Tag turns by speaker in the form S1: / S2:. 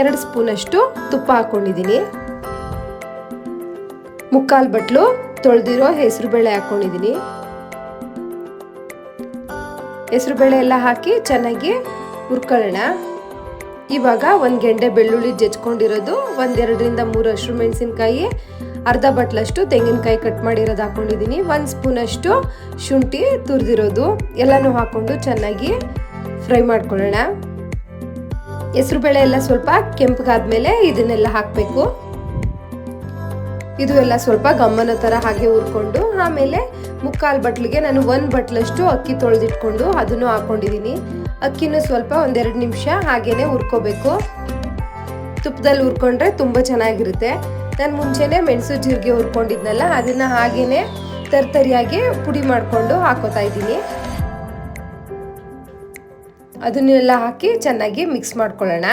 S1: 2 ಸ್ಪೂನಷ್ಟು ತುಪ್ಪ ಹಾಕೊಂಡಿದ್ದೀನಿ. 3/4 ಬಟ್ಲು ತೊಳೆದಿರೋ ಹೆಸರುಬೇಳೆ ಹಾಕೊಂಡಿದ್ದೀನಿ. ಹೆಸರುಬೇಳೆ ಎಲ್ಲ ಹಾಕಿ ಚೆನ್ನಾಗಿ ಹುರ್ಕೊಳ್ಳೋಣ. ಇವಾಗ 1 ಗೆಂಡೆ ಬೆಳ್ಳುಳ್ಳಿ ಜಜ್ಕೊಂಡಿರೋದು, 1-2ರಿಂದ 3 ಹಸಿರು ಮೆಣಸಿನಕಾಯಿ, ಅರ್ಧ ಬಟ್ಲಷ್ಟು ತೆಂಗಿನಕಾಯಿ ಕಟ್ ಮಾಡಿರೋದು ಹಾಕೊಂಡಿದ್ದೀನಿ. 1 ಸ್ಪೂನಷ್ಟು ಶುಂಠಿ ತುರಿದಿರೋದು ಎಲ್ಲನೂ ಹಾಕೊಂಡು ಚೆನ್ನಾಗಿ ಫ್ರೈ ಮಾಡ್ಕೊಳ್ಳೋಣ. ಹೆಸರುಬೇಳೆ ಎಲ್ಲ ಸ್ವಲ್ಪ ಕೆಂಪಗಾದ್ಮೇಲೆ ಇದನ್ನೆಲ್ಲ ಹಾಕಬೇಕು. ಇದು ಎಲ್ಲ ಸ್ವಲ್ಪ ಗಮ್ಮನ ಥರ ಹಾಗೆ ಹುರ್ಕೊಂಡು ಆಮೇಲೆ 3/4 ಬಟ್ಲಿಗೆ ನಾನು 1 ಬಟ್ಲಷ್ಟು ಅಕ್ಕಿ ತೊಳೆದಿಟ್ಕೊಂಡು ಅದನ್ನು ಹಾಕೊಂಡಿದ್ದೀನಿ. ಅಕ್ಕಿನೂ ಸ್ವಲ್ಪ 1-2 ನಿಮಿಷ ಹಾಗೇನೆ ಹುರ್ಕೋಬೇಕು. ತುಪ್ಪದಲ್ಲಿ ಹುರ್ಕೊಂಡ್ರೆ ತುಂಬ ಚೆನ್ನಾಗಿರುತ್ತೆ. ನಾನು ಮುಂಚೆನೆ ಮೆಣಸು ಜೀರಿಗೆ ಹುರ್ಕೊಂಡಿದ್ನಲ್ಲ ಅದನ್ನು ಹಾಗೇನೆ ತರ್ತರಿಯಾಗಿ ಪುಡಿ ಮಾಡಿಕೊಂಡು ಹಾಕೋತಾ ಇದ್ದೀನಿ. ಅದನ್ನೆಲ್ಲ ಹಾಕಿ ಚೆನ್ನಾಗಿ ಮಿಕ್ಸ್ ಮಾಡ್ಕೊಳ್ಳೋಣ.